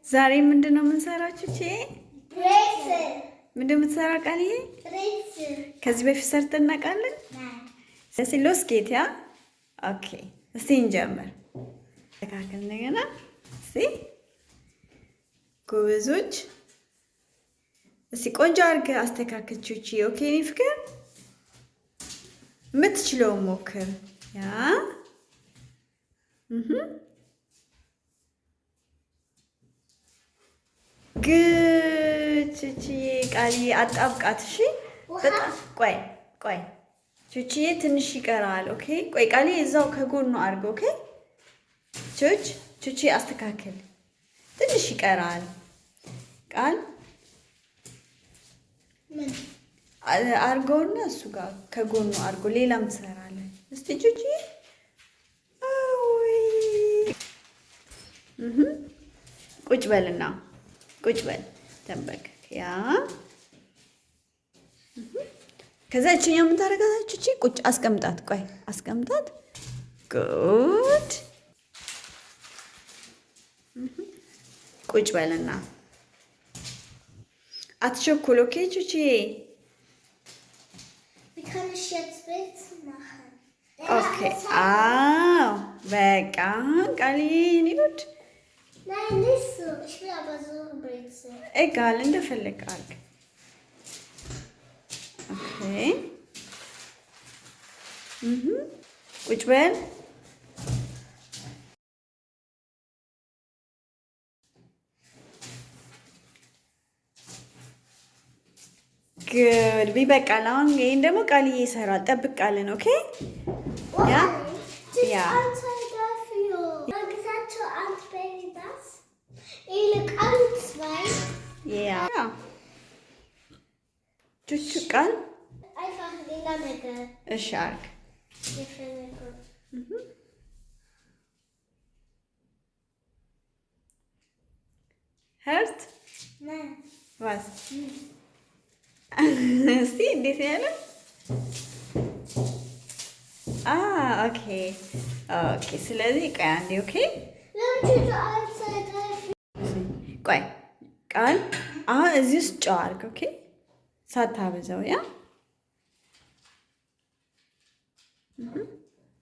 ዛሬ ምንድነው የምንሰራችሁ? ብሬትስል ምንድነው የምትሰራው ቃልዬ? ብሬትስል ከዚህ በፊት ሰርተን እናውቃለን? ስለዚህ ሎስኬት ያ ኦኬ። እስቲ እንጀምር። ተካከል እንደገና እስቲ ጎበዞች። እስቲ ቆንጆ አድርገህ አስተካክል ቹቺ። ኦኬ እኔ ፍቅር የምትችለውን ሞክር። ያ ቹቺዬ ቃልዬ አጣብቃት። እሺ በጣም ቆይ ቹቺዬ ትንሽ ይቀራል። ኦኬ ቆይ ቃልዬ እዛው ከጎኑ አድርገው። ኦኬ ቹቺ አስተካክል። ትንሽ ይቀራል። ቃል አድርገውና እሱ ጋር ከጎኑ አድርገው። ሌላም ትሰራለን። እስቲ ቹቺ ቁጭ በልና ቁጭ በል ተንበርከክ። ያ ከዛ እቺኛው ምን ታደርጋታችሁ? እቺ ቁጭ አስቀምጣት። ቆይ አስቀምጣት። ጉድ ቁጭ በልና አትቸኩል። ኦኬ ቹቺ ኦኬ። አዎ በቃ ቃልዬ ይሁድ Nein, nicht so. Ich will aber so ein Brezel. Egal, እንደፈለግ አድርግ። ኦኬ ቁጭ በል። ጉድ ቢበቃል። አሁን ይሄን ደግሞ ቃልዬ ይሰራል። ጠብቃለን። ኦኬ ያ ያ Ja. Tschüss, kann? Einfach lila Deckel. Ist stark. Hört? Nein. Was? Sie, die Fälle? Ah, okay. Okay, ስለዚህ ቆይ አንዴ ኦኬ ቆይ ቃል አሁን እዚህ ውስጥ ጨው አድርግ። ኦኬ ሳታበዛው። ያ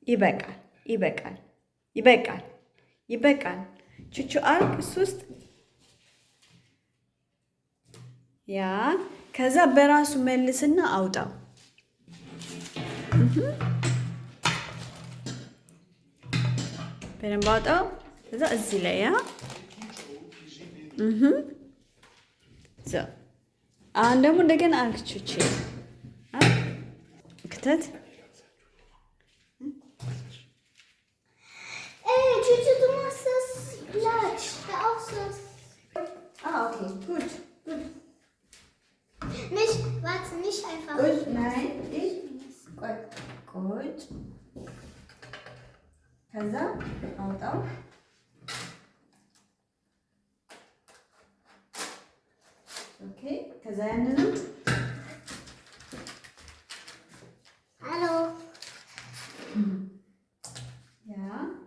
ይበቃል ይበቃል ይበቃል ይበቃል። ቹቹ አድርግ እሱ ውስጥ። ያ ከዛ በራሱ መልስና አውጣው። በደንብ አውጣው። ከዛ እዚህ ላይ ያ አሁን ደግሞ እንደገና አርክቹቺ ክተት። Du machst das glatt. Hör auf so. Okay, gut. Nicht, warte, nicht einfach. Gut, nein, gut. ከዛ አውጣው። ኦኬ ከዛ ያንንም ሃሎ ያ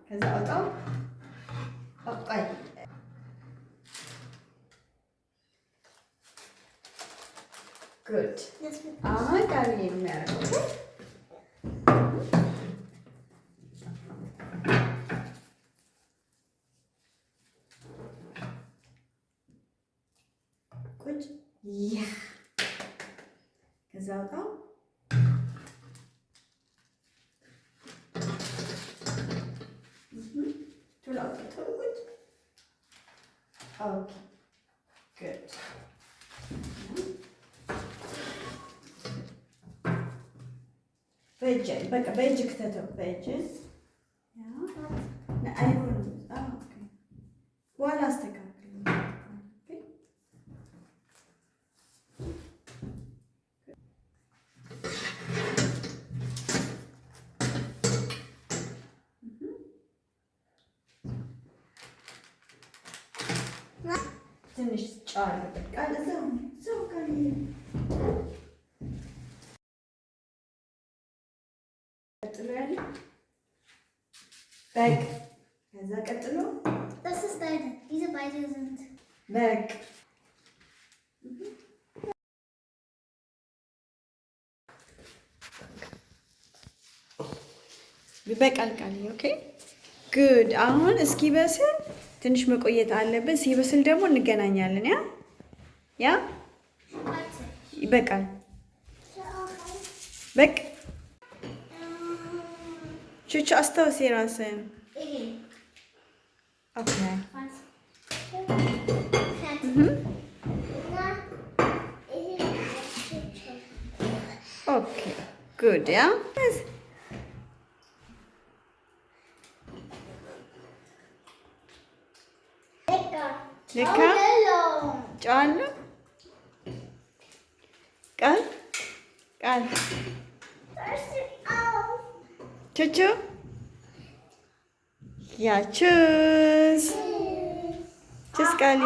ከዛ አውጣው። ቆይ ጉድ። አሁን ቃልዬ ነው የሚያደርገው። ቁጭ ያ ከዛ አውጣው። ቶሎ አውጣው። ቁጭ ኦኬ ጉድ። በእጅ በቃ በእጅ ክተተው። በእጅ አይሆንም። በኋላ አስተካክል። ትንሽ ጨው አድርገን ቃል እዛው ቃል ቀጥሎ ያለ በግ ከዛ ቀጥሎ Das ist deine. Diese beiden sind በቃ ይበቃል ቃልዬ። ኦኬ ጉድ። አሁን እስኪበስል ትንሽ መቆየት አለብን። ሲበስል ደግሞ እንገናኛለን። ያ ይበቃል። በቃ ቹቹ አስታውስ የራስህን። ኦኬ ኦኬ ጉድ። ያ ልካ ጨዋለሁ ቃል ቹቹ ያ ቹስ ቃሊ